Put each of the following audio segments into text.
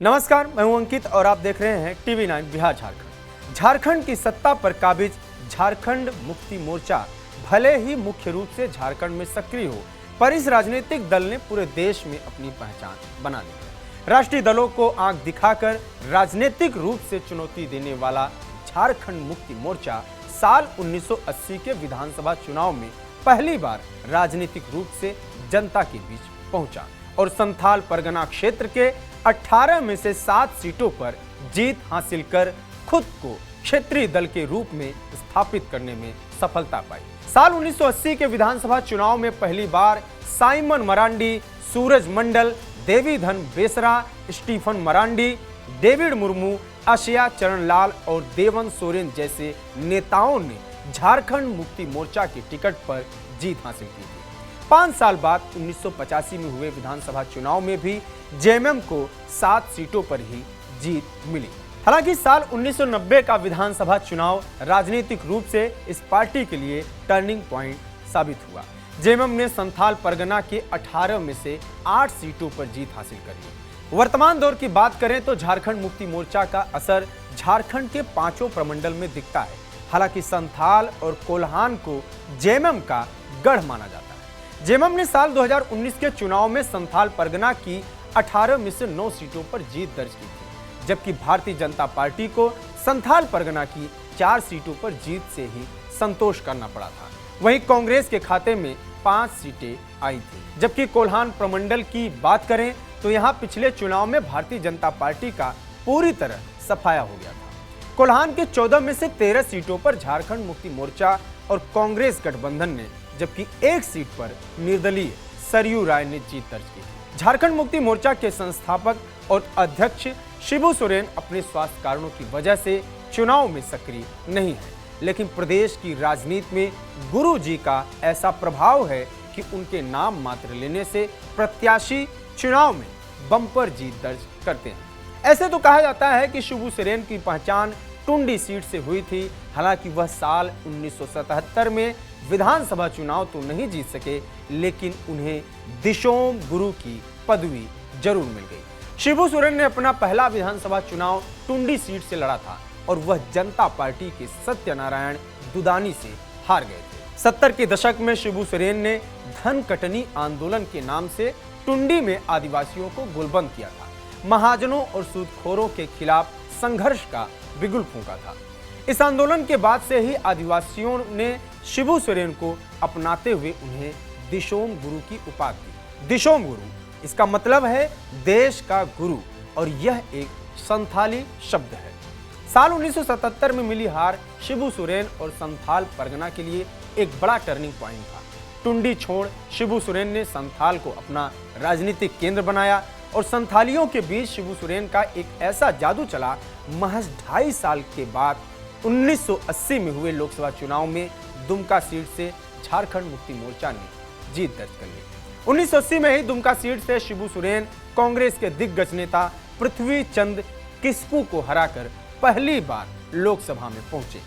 नमस्कार, मैं हूं अंकित और आप देख रहे हैं TV9 बिहार झारखंड। झारखंड की सत्ता पर काबिज झारखंड मुक्ति मोर्चा भले ही मुख्य रूप से झारखंड में सक्रिय हो, पर इस राजनीतिक दल ने पूरे देश में अपनी पहचान बना ली है। राष्ट्रीय दलों को आंख दिखाकर राजनीतिक रूप से चुनौती देने वाला झारखंड मुक्ति मोर्चा साल 1980 के विधानसभा चुनाव में पहली बार राजनीतिक रूप से जनता के बीच पहुंचा और संथाल परगना क्षेत्र के 18 में से 7 सीटों पर जीत हासिल कर खुद को क्षेत्रीय दल के रूप में स्थापित करने में सफलता पाई। साल 1980 के विधानसभा चुनाव में पहली बार साइमन मरांडी, सूरज मंडल, देवीधन बेसरा, स्टीफन मरांडी, डेविड मुर्मू, आशिया चरणलाल और देवन सोरेन जैसे नेताओं ने झारखंड मुक्ति मोर्चा की टिकट पर जीत हासिल की थी। 5 साल बाद 1985 में हुए विधानसभा चुनाव में भी जेएमएम को 7 सीटों पर ही जीत मिली। हालांकि साल 1990 का विधानसभा चुनाव राजनीतिक रूप से इस पार्टी के लिए टर्निंग पॉइंट साबित हुआ। जेएमएम ने संथाल परगना के 18 में से 8 सीटों पर जीत हासिल कर ली। वर्तमान दौर की बात करें तो झारखंड मुक्ति मोर्चा का असर झारखंड के 5 प्रमंडल में दिखता है। हालांकि संथाल और कोल्हान को जेएमएम का गढ़ माना जाता है। जेएमएम ने साल 2019 के चुनाव में संथाल परगना की 18 में से 9 सीटों पर जीत दर्ज की थी, जबकि भारतीय जनता पार्टी को संथाल परगना की 4 सीटों पर जीत से ही संतोष करना पड़ा था। वहीं कांग्रेस के खाते में 5 सीटें आई थी। जबकि कोल्हान प्रमंडल की बात करें तो यहां पिछले चुनाव में भारतीय जनता पार्टी का पूरी तरह सफाया हो गया था। कोल्हान के 14 में से 13 सीटों पर झारखंड मुक्ति मोर्चा और कांग्रेस गठबंधन ने, जबकि 1 सीट पर निर्दलीय सरयू राय ने जीत दर्ज की। झारखंड मुक्ति मोर्चा के संस्थापक और अध्यक्ष शिबू सोरेन अपने स्वास्थ्य कारणों की वजह से चुनाव में सक्रिय नहीं है, लेकिन प्रदेश की राजनीति में गुरु जी का ऐसा प्रभाव है कि उनके नाम मात्र लेने से प्रत्याशी चुनाव में बम्पर जीत दर्ज करते हैं। ऐसे तो कहा जाता है कि शिबू सोरेन की पहचान टुंडी सीट से हुई थी। हालांकि वह साल 1977 में विधानसभा चुनाव तो नहीं जीत सके, लेकिन उन्हें दिशोम गुरु की पदवी जरूर मिल गई। शिबू सोरेन ने अपना पहला विधानसभा चुनाव टुंडी सीट से लड़ा था और वह जनता पार्टी के सत्यनारायण दुदानी से हार गए थे। 70 के दशक में शिबू सोरेन ने धन कटनी आंदोलन के नाम से टुंडी में आदिवासियों को गोलबंद किया था। महाजनों और सूदखोरों के खिलाफ संघर्ष का बिगुल फूंका था। इस आंदोलन के बाद से ही आदिवासियों ने शिबू सोरेन को अपनाते हुए उन्हें दिशोम गुरु की उपाधि दी। दिशोम गुरु, इसका मतलब है देश का गुरु, और यह एक संथाली शब्द है। साल 1977 में मिली हार शिबू सोरेन और संथाल परगना के लिए एक बड़ा टर्निंग पॉइंट था। टुंडी छोड़ शिबू सोरेन ने संथाल को अपना राजनीतिक केंद्र बनाया और संथालियों के बीच शिबू सोरेन का एक ऐसा जादू चला। महज 2.5 साल के बाद 1980 में हुए लोकसभा चुनाव में दुमका सीट से झारखंड मुक्ति मोर्चा ने जीत दर्ज कर ली। 1980 में ही दुमका सीट से शिबू सोरेन कांग्रेस के दिग्गज नेता पृथ्वी चंद किस्कू को हराकर पहली बार लोकसभा में पहुंचे।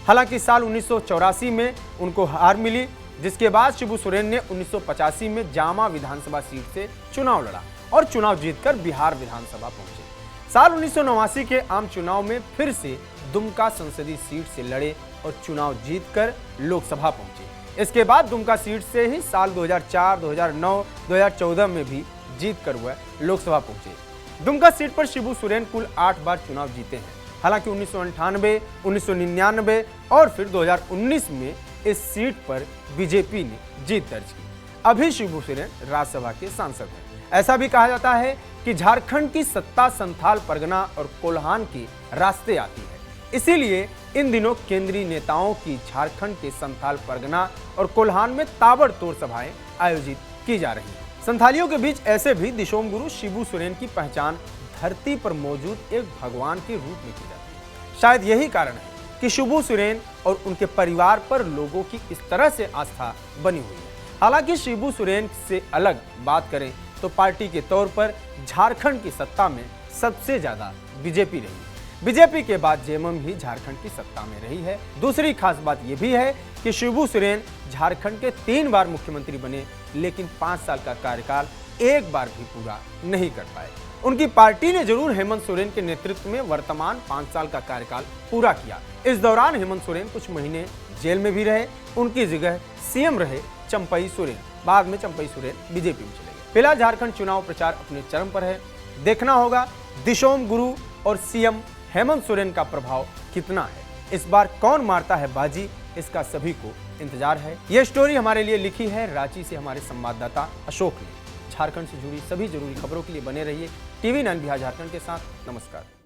हालांकि साल 1984 में उनको हार मिली, जिसके बाद शिबू सोरेन ने 1985 में जामा विधानसभा सीट से चुनाव लड़ा और चुनाव जीतकर बिहार विधानसभा पहुंचे। साल 1989 के आम चुनाव में फिर से दुमका संसदीय सीट से लड़े और चुनाव जीतकर लोकसभा पहुंचे। इसके बाद दुमका सीट से ही साल 2004, 2009, 2014 में भी जीतकर वह लोकसभा पहुंचे। दुमका सीट पर शिबू सोरेन कुल 8 बार चुनाव जीते हैं। हालांकि 1998, 1999 और फिर 2019 में इस सीट पर बीजेपी ने जीत दर्ज की। अभी शिबू सोरेन राज्यसभा के सांसद हैं। ऐसा भी कहा जाता है कि झारखंड की सत्ता संथाल परगना और कोल्हान के रास्ते आती है। इसीलिए इन दिनों केंद्रीय नेताओं की झारखंड के संथाल परगना और कोल्हान में ताबड़तोड़ सभाएं आयोजित की जा रही हैं। संथालियों के बीच ऐसे भी दिशोम गुरु शिबू सोरेन की पहचान धरती पर मौजूद एक भगवान के रूप में की जाती है। शायद यही कारण है कि शिबू सोरेन और उनके परिवार पर लोगों की इस तरह से आस्था बनी हुई है। हालांकि शिबू सोरेन से अलग बात करें तो पार्टी के तौर पर झारखंड की सत्ता में सबसे ज्यादा बीजेपी रही। बीजेपी के बाद जेएमएम ही झारखंड की सत्ता में रही है। दूसरी खास बात यह भी है कि शिबू सोरेन झारखंड के 3 बार मुख्यमंत्री बने, लेकिन 5 साल का कार्यकाल एक बार भी पूरा नहीं कर पाए। उनकी पार्टी ने जरूर हेमंत सोरेन के नेतृत्व में वर्तमान 5 साल का कार्यकाल पूरा किया। इस दौरान हेमंत सोरेन कुछ महीने जेल में भी रहे। उनकी जगह सीएम रहे चंपई सोरेन। बाद में चंपई सोरेन बीजेपी में चले गए। फिलहाल झारखंड चुनाव प्रचार अपने चरम पर है। देखना होगा दिशोम गुरु और सीएम हेमंत सोरेन का प्रभाव कितना है। इस बार कौन मारता है बाजी, इसका सभी को इंतजार है। यह स्टोरी हमारे लिए लिखी है रांची से हमारे संवाददाता अशोक ने। झारखंड से जुड़ी सभी जरूरी खबरों के लिए बने रहिए टीवी 9 बिहार झारखंड के साथ। नमस्कार।